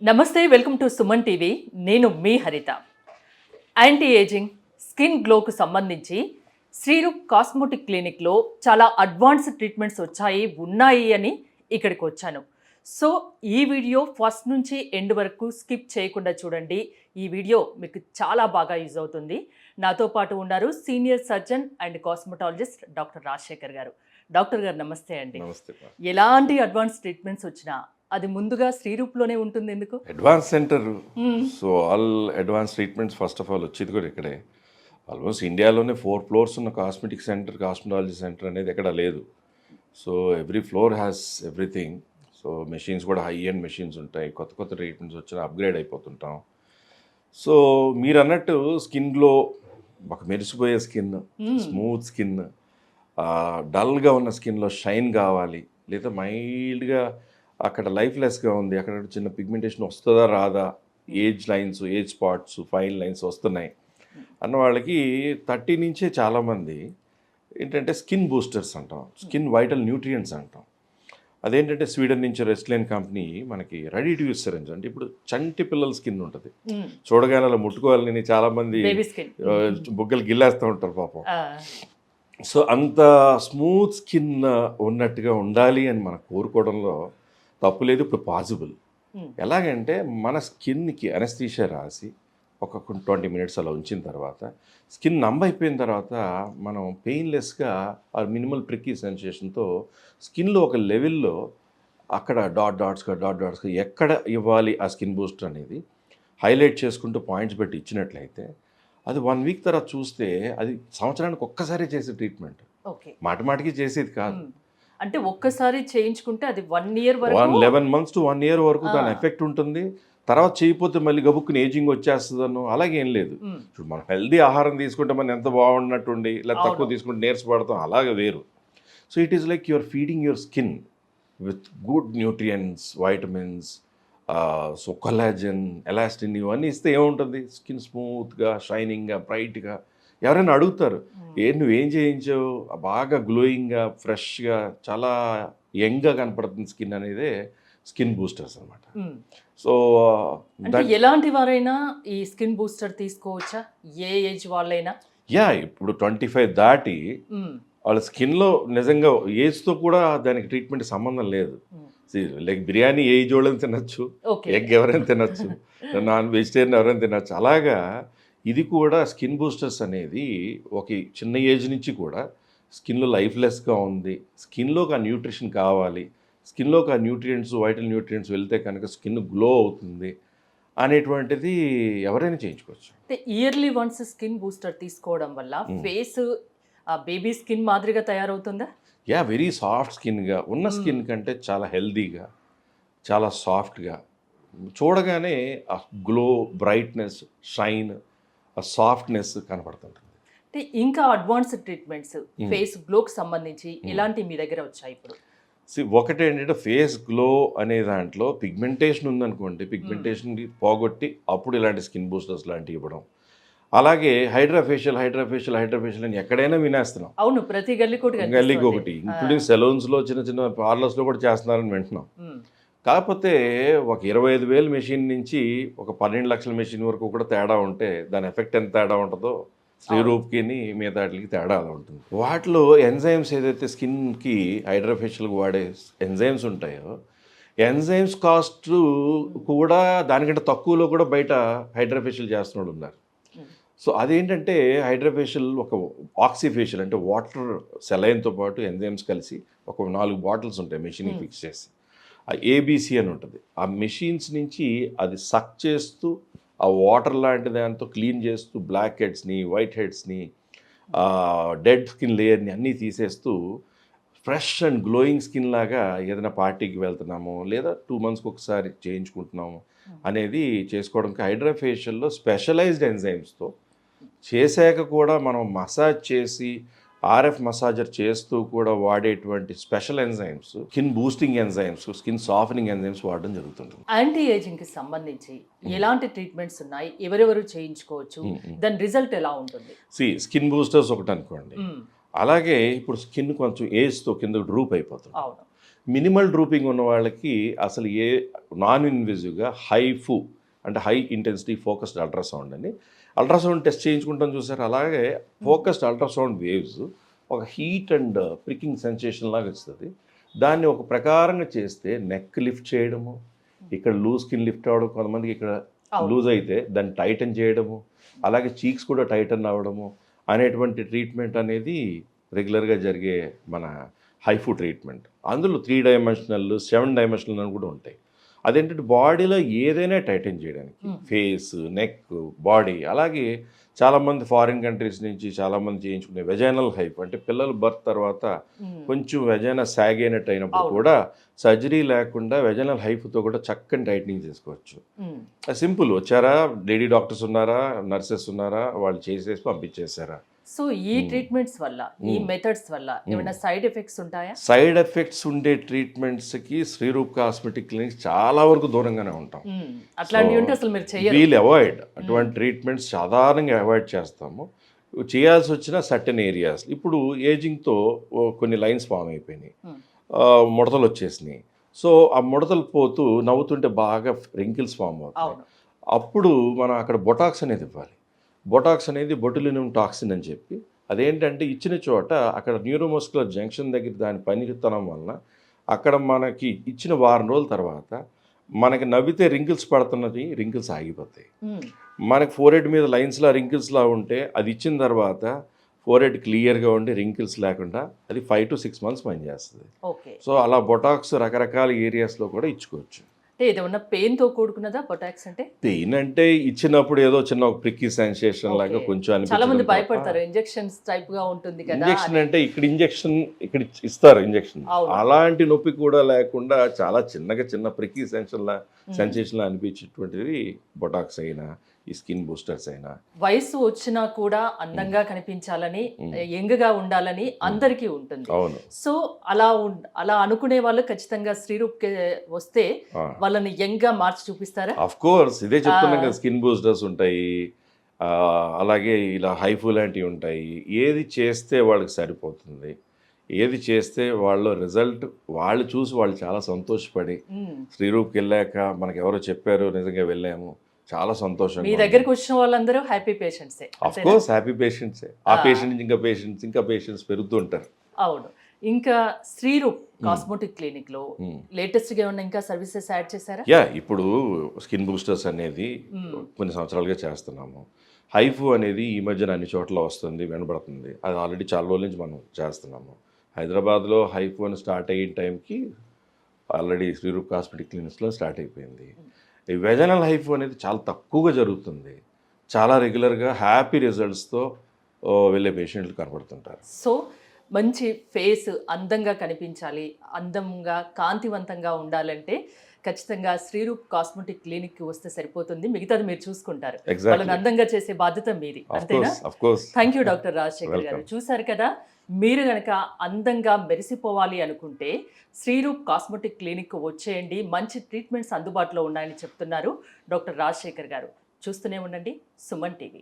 నమస్తే, welcome to Suman TV. నేను మీ హరిత. యాంటీ ఏజింగ్, స్కిన్ గ్లోకు సంబంధించి శ్రీరూప్ కాస్మెటిక్ క్లినిక్లో చాలా అడ్వాన్స్డ్ ట్రీట్మెంట్స్ ఉన్నాయి అని ఇక్కడికి వచ్చాను. సో ఈ వీడియో ఫస్ట్ నుంచి ఎండ్ వరకు స్కిప్ చేయకుండా చూడండి. ఈ వీడియో మీకు చాలా బాగా యూజ్ అవుతుంది. నాతో పాటు ఉన్నారు senior surgeon and cosmetologist doctor Rajasekhar గారు. డాక్టర్ గారు నమస్తే అండి. ఎలాంటి అడ్వాన్స్ ట్రీట్మెంట్స్ వచ్చినా అది ముందుగా శ్రీరూప్లోనే ఉంటుంది. ఎందుకు? Advance centre. So all advance treatments first of all వచ్చేది కూడా ఇక్కడే. ఆల్మోస్ట్ ఇండియాలోనే 4 ఫ్లోర్స్ ఉన్న కాస్మెటిక్ సెంటర్, కాస్మెటాలజీ సెంటర్ అనేది ఎక్కడ లేదు. So every floor has everything. So machines కూడా హై ఎండ్ మెషిన్స్ ఉంటాయి. కొత్త కొత్త ట్రీట్మెంట్స్ వచ్చిన అప్గ్రేడ్ అయిపోతుంటాం. సో మీరు అన్నట్టు స్కిన్ గ్లో, ఒక మెరిసిపోయే స్కిన్, స్మూత్ స్కిన్, డల్గా ఉన్న స్కిన్లో షైన్ కావాలి, లేదా మైల్డ్గా అక్కడ లైఫ్లెస్గా ఉంది, అక్కడ చిన్న పిగ్మెంటేషన్ వస్తుందా రాదా, age lines, age spots, fine lines వస్తున్నాయి అన్న వాళ్ళకి 30 నుంచే చాలామంది ఏంటంటే స్కిన్ బూస్టర్స్ అంటాం, స్కిన్ వైటల్ న్యూట్రియంట్స్ అంటాం. అదేంటంటే స్వీడన్ నుంచి రెస్ట్లైన్ కంపెనీ మనకి రెడీ టు యూస్ సిరంజ్. అంటే ఇప్పుడు చంటి పిల్లల స్కిన్ ఉంటుంది, చూడగానే అలా ముట్టుకోవాలని చాలామంది బుగ్గలు గిల్లేస్తూ ఉంటారు పాపం. సో అంత స్మూత్ స్కిన్ ఉన్నట్టుగా ఉండాలి అని మనం కోరుకోవడంలో తప్పు లేదు. ఇప్పుడు పాసిబుల్. ఎలాగంటే మన స్కిన్కి అనస్థీషియా రాసి ఒక 20 మినిట్స్ అలా ఉంచిన తర్వాత స్కిన్ నంబ్ అయిపోయిన తర్వాత మనం పెయిన్లెస్గా ఆ మినిమల్ ప్రిక్కీ సెన్సేషన్తో స్కిన్లో ఒక లెవెల్లో అక్కడ డాట్స్గా ఎక్కడ ఇవ్వాలి ఆ స్కిన్ బూస్టర్ అనేది హైలైట్ చేసుకుంటూ పాయింట్స్ పెట్టి ఇచ్చినట్లయితే అది 1 వీక్ తర్వాత చూస్తే అది సంవత్సరానికి ఒక్కసారి చేసే ట్రీట్మెంట్, మాటిమాటికి చేసేది కాదు. అంటే ఒక్కసారి చేయించుకుంటే అది 1 ఇయర్ వరకు, 11 మంత్స్ టు 1 ఇయర్ వరకు దాని ఎఫెక్ట్ ఉంటుంది. తర్వాత చేయకపోతే మళ్ళీ గబుక్కుని ఏజింగ్ వచ్చేస్తుందనో అలాగే ఏం లేదు. ఇప్పుడు మనం హెల్దీ ఆహారం తీసుకుంటే మనం ఎంత బాగున్నట్టుండి, లేదా తక్కువ తీసుకుంటే నీరసపడతాం, అలాగే వేరు. So it is like your feeding your skin with good nutrients, vitamins, so collagen, elastin, ఇవన్నీ ఇస్తే ఏముంటుంది, స్కిన్ స్మూత్గా, షైనింగ్గా, బ్రైట్గా. ఎవరైనా అడుగుతారు, నువ్వేం చేయించావు, బాగా గ్లోయింగ్గా, ఫ్రెష్గా, చాలా యంగ్గా కనపడుతుంది స్కిన్ అనేదే స్కిన్ బూస్టర్స్ అనమాట. సో ఎలాంటి వారైనా ఈ స్కిన్ బూస్టర్ తీసుకోవచ్చా? ఏ ఏజ్ వాళ్ళైనా? ఇప్పుడు 25 దాటి వాళ్ళ స్కిన్లో నిజంగా ఏజ్తో కూడా దానికి ట్రీట్మెంట్ సంబంధం లేదు. లైక్ బిర్యానీ ఏ ఏజ్ వాళ్ళని తినచ్చు, ఎగ్ ఎవరైనా తినచ్చు, నాన్ వెజిటేరియన్ ఎవరైనా తినచ్చు. అలాగా ఇది కూడా స్కిన్ బూస్టర్స్ అనేది ఒక చిన్న ఏజ్ నుంచి కూడా స్కిన్లో లైఫ్లెస్గా ఉంది, స్కిన్లోకి ఆ న్యూట్రిషన్ కావాలి, స్కిన్లోకి ఆ న్యూట్రియంట్స్, వైటల్ న్యూట్రియంట్స్ వెళ్తే కనుక స్కిన్ గ్లో అవుతుంది అనేటువంటిది ఎవరైనా చేయించుకోవచ్చు. అంటే ఇయర్లీ వన్స్ స్కిన్ బూస్టర్ తీసుకోవడం వల్ల ఫేస్ బేబీ స్కిన్ మాదిరిగా తయారవుతుందా? వెరీ సాఫ్ట్ స్కిన్గా ఉన్న స్కిన్ కంటే చాలా హెల్దీగా, చాలా సాఫ్ట్గా, చూడగానే ఆ గ్లో, బ్రైట్నెస్, షైన్, ఆ సాఫ్ట్నెస్ కనపడుతుంటుంది. అంటే ఇంకా అడ్వాన్స్డ్ ట్రీట్మెంట్స్ ఫేస్ గ్లోకి సంబంధించి ఇలాంటివి మీ దగ్గర వచ్చాయి ఇప్పుడు? ఒకటేంటంటే ఫేస్ గ్లో అనే దాంట్లో పిగ్మెంటేషన్ ఉందనుకోండి, పిగ్మెంటేషన్ పోగొట్టి అప్పుడు ఇలాంటి స్కిన్ బూస్టర్స్ లాంటివి ఇవ్వడం. అలాగే హైడ్రాఫేషియల్ అని ఎక్కడైనా వినేస్తున్నాం. అవును, ప్రతి గల్లీకి ఒకటి, ఇంక్లూడింగ్ సెలూన్స్లో, చిన్న చిన్న పార్లర్స్లో కూడా చేస్తున్నారని వింటున్నాం. కాకపోతే ఒక 25,000 మెషిన్ నుంచి ఒక 12 లక్షల మెషిన్ వరకు కూడా తేడా ఉంటే దాని ఎఫెక్ట్ ఎంత తేడా ఉంటుందో శ్రీరూప్కి మిగతా వాటికి తేడా అలా ఉంటుంది. వాటిలో ఎంజైమ్స్ ఏదైతే స్కిన్కి హైడ్రాఫేషియల్కి వాడే ఎంజైమ్స్ ఉంటాయో, ఎంజైమ్స్ కాస్ట్ కూడా దానికంటే తక్కువలో కూడా బయట హైడ్రాఫేషియల్ చేస్తున్నాడు ఉన్నారు. సో అదేంటంటే హైడ్రాఫేషియల్ ఒక ఆక్సిఫేషియల్, అంటే వాటర్ సెలైన్తో పాటు ఎంజైమ్స్ కలిసి ఒక 4 బాటిల్స్ ఉంటాయి మెషిన్కి ఫిక్స్ చేసి. ఆ ఏబీసీ అని ఉంటుంది. ఆ మెషిన్స్ నుంచి అది సక్ చేస్తూ ఆ వాటర్ లాంటి దాంతో క్లీన్ చేస్తూ బ్లాక్ హెడ్స్ని, వైట్ హెడ్స్ని, డెడ్ స్కిన్ లేయర్ని అన్నీ తీసేస్తూ ఫ్రెష్ అండ్ గ్లోయింగ్ స్కిన్ లాగా ఏదైనా పార్టీకి వెళ్తున్నాము, లేదా 2 మంత్స్కి ఒకసారి చేయించుకుంటున్నాము అనేది చేసుకోవడానికి హైడ్రాఫేషియల్లో స్పెషలైజ్డ్ ఎంజైమ్స్తో చేశాక కూడా మనం మసాజ్ చేసి ఆర్ఎఫ్ మసాజర్ చేస్తూ కూడా వాడేటువంటి special enzymes, skin boosting enzymes, skin softening enzymes వాడడం జరుగుతుంది. యాంటీ ఏజింగ్కి సంబంధించి ఎలాంటి ట్రీట్మెంట్స్ ఉన్నాయి, ఎవరెవరు చేయించుకోవచ్చు, దాని రిజల్ట్ ఎలా ఉంటుంది? స్కిన్ బూస్టర్స్ ఒకటి అనుకోండి, అలాగే ఇప్పుడు స్కిన్ కొంచెం ఏజ్తో కింద డ్రూప్ అయిపోతుంది. అవును. మినిమల్ డ్రూపింగ్ ఉన్న వాళ్ళకి అసలు నాన్ ఇన్వేజివ్గా హైఫు అంటే హై ఇంటెన్సిటీ ఫోకస్డ్ అల్ట్రాసౌండ్ అని అల్ట్రాసౌండ్ టెస్ట్ చేయించుకుంటాం చూసారు. అలాగే ఫోకస్డ్ అల్ట్రాసౌండ్ వేవ్స్ ఒక హీట్ అండ్ ప్రికింగ్ సెన్సేషన్ లాగా వస్తుంది. దాన్ని ఒక ప్రకారంగా చేస్తే నెక్ లిఫ్ట్ చేయడము, ఇక్కడ లూజ్ స్కిన్ లిఫ్ట్ అవ్వడం, కొంతమందికి ఇక్కడ లూజ్ అయితే దాన్ని టైటన్ చేయడము, అలాగే చీక్స్ కూడా టైటన్ అవ్వడము అనేటువంటి ట్రీట్మెంట్ అనేది రెగ్యులర్గా జరిగే మన హైఫు ట్రీట్మెంట్. అందులో 3 డైమెన్షనల్ 7 డైమెన్షనల్ అని కూడా ఉంటాయి. అదేంటంటే బాడీలో ఏదైనా టైటన్ చేయడానికి, ఫేస్, నెక్, బాడీ. అలాగే చాలామంది ఫారిన్ కంట్రీస్ నుంచి చాలామంది చేయించుకునే వెజైనల్ హైఫ్ అంటే పిల్లలు బర్త్ తర్వాత కొంచెం వెజైనా సాగ్ అయినట్టు అయినప్పుడు కూడా సర్జరీ లేకుండా వెజైనల్ హైఫ్తో కూడా చక్కని టైటనింగ్ చేసుకోవచ్చు. సింపుల్. వచ్చారా, లేడీ డాక్టర్స్ ఉన్నారా, నర్సెస్ ఉన్నారా, వాళ్ళు చేసేసి పంపించేసారా. సో ఈ ట్రీట్మెంట్స్ వల్ల, ఈ మెథడ్స్ వల్ల ఏమైనా సైడ్ ఎఫెక్ట్స్ ఉంటాయా? సైడ్ ఎఫెక్ట్స్ ఉండే ట్రీట్మెంట్స్కి శ్రీరూప్ కాస్మెటిక్ క్లినిక్స్ చాలా వరకు దూరంగానే ఉంటాం. అట్లాంటివి ఉంటే అసలు మీరు చేయరు. వీల్ అవాయిడ్ అటువంటి ట్రీట్మెంట్స్ సాధారణంగా అవాయిడ్ చేస్తాము. చేయాల్సి వచ్చిన సర్టెన్ ఏరియాస్. ఇప్పుడు ఏజింగ్తో కొన్ని లైన్స్ ఫామ్ అయిపోయినాయి, ముడతలు వచ్చేసినాయి. సో ఆ ముడతలు పోతూ నవ్వుతుంటే బాగా రింకిల్స్ ఫామ్ అవుతాయి. అప్పుడు మనం అక్కడ బొటాక్స్ అనేది ఇవ్వాలి. బొటాక్స్ అనేది బొటులినం టాక్సిన్ అని చెప్పి, అదేంటంటే ఇచ్చిన చోట అక్కడ న్యూరోమస్కులర్ జంక్షన్ దగ్గర దాని పనితనం వలన అక్కడ మనకి ఇచ్చిన వారం రోజుల తర్వాత మనకి నవ్వితే రింకిల్స్ పడుతున్నది, రింకిల్స్ ఆగిపోతాయి. మనకి ఫోర్హెడ్ మీద లైన్స్లా రింకిల్స్లా ఉంటే అది ఇచ్చిన తర్వాత ఫోర్హెడ్ క్లియర్గా ఉండి రింకిల్స్ లేకుండా అది 5 to 6 months పనిచేస్తుంది. సో అలా బొటాక్స్ రకరకాల ఏరియాస్లో కూడా ఇచ్చుకోవచ్చు. అంటే ఏదైనా పెయిన్తో కూడుకున్నదా బొటాక్స్ అంటే? పెయిన్ అంటే ఇచ్చినప్పుడు ఏదో చిన్న ఒక ప్రిక్కీ సెన్సేషన్ లాగా కొంచెం చాలా మంది భయపడతారు, ఇంజెక్షన్స్ టైప్ గా ఉంటుంది కదా. ఇంజెక్షన్ అంటే ఇక్కడ ఇస్తారు ఇంజెక్షన్, అలాంటి నొప్పి కూడా లేకుండా చాలా చిన్న ప్రిక్కీ సెన్సేషన్ అనిపించేటువంటిది బొటాక్స్ అయినా ఈ స్కిన్ బూస్టర్స్ అయినా. వయసు వచ్చినా కూడా అందంగా కనిపించాలని, యంగ్ గా ఉండాలని అందరికీ ఉంటుంది. అవును. సో అలా అనుకునే వాళ్ళు ఖచ్చితంగా శ్రీరూప్ వస్తే వాళ్ళని యంగ్ గా మార్చి చూపిస్తారా? ఆఫ్ కోర్స్, ఇదే చెప్తున్నాం కదా, స్కిన్ బూస్టర్స్ ఉంటాయి, అలాగే ఇలా హైఫు లాంటివి ఉంటాయి. ఏది చేస్తే వాళ్ళకి సరిపోతుంది, ఏది చేస్తే వాళ్ళ రిజల్ట్ వాళ్ళు చూసి వాళ్ళు చాలా సంతోషపడి శ్రీరూప్కి వెళ్ళాక మనకు ఎవరో చెప్పారు నిజంగా వెళ్ళాము చాలా సంతోషంగా. మీ దగ్గరకు వచ్చిన వాళ్ళందరూ హ్యాపీ పేషెంట్సే. ఆఫ్ కోర్స్ హ్యాపీ పేషెంట్సే. ఆ పేషెంట్ నుంచి ఇంకా పేషెంట్స్ పెరుగుతూ ఉంటారు. అవును. ఇంకా శ్రీరూప్ కాస్మెటిక్ క్లినిక్ లో లేటెస్ట్ గా ఏమన్నా ఇంకా సర్వీసెస్ యాడ్ చేశారా? ఇప్పుడు స్కిన్ బూస్టర్స్ అనేది కొన్ని సంవత్సరాలుగా చేస్తున్నాము. హైఫు అనేది ఈ మధ్యన అన్ని చోట్ల వస్తుంది, వినబడుతుంది. అది ఆల్రెడీ చాలా రోజుల నుంచి మనం చేస్తున్నాము. హైదరాబాద్లో హైఫు అని స్టార్ట్ అయిన టైంకి ఆల్రెడీ శ్రీరూప్ కాస్మెటిక్ క్లినిక్స్లో స్టార్ట్ అయిపోయింది. ఈ వెజనల్ హైఫు అనేది చాలా తక్కువగా జరుగుతుంది. చాలా రెగ్యులర్గా హ్యాపీ రిజల్ట్స్తో వెళ్ళే పేషెంట్లు కనబడుతుంటారు. సో మంచి ఫేస్ అందంగా కనిపించాలి, అందంగా కాంతివంతంగా ఉండాలంటే ఖచ్చితంగా శ్రీరూప్ కాస్మెటిక్ క్లినిక్ వస్తే సరిపోతుంది. మిగతాది మీరు చూసుకుంటారు. వాళ్ళని అందంగా చేసే బాధ్యత మీది, అంతేనా? థ్యాంక్ యూ డాక్టర్ రాజశేఖర్ గారు. చూసారు కదా, మీరు కనుక అందంగా మెరిసిపోవాలి అనుకుంటే శ్రీరూప్ కాస్మెటిక్ క్లినిక్ వచ్చేయండి. మంచి ట్రీట్మెంట్స్ అందుబాటులో ఉన్నాయని చెప్తున్నారు డాక్టర్ రాజశేఖర్ గారు. చూస్తూనే ఉండండి సుమన్ టీవీ.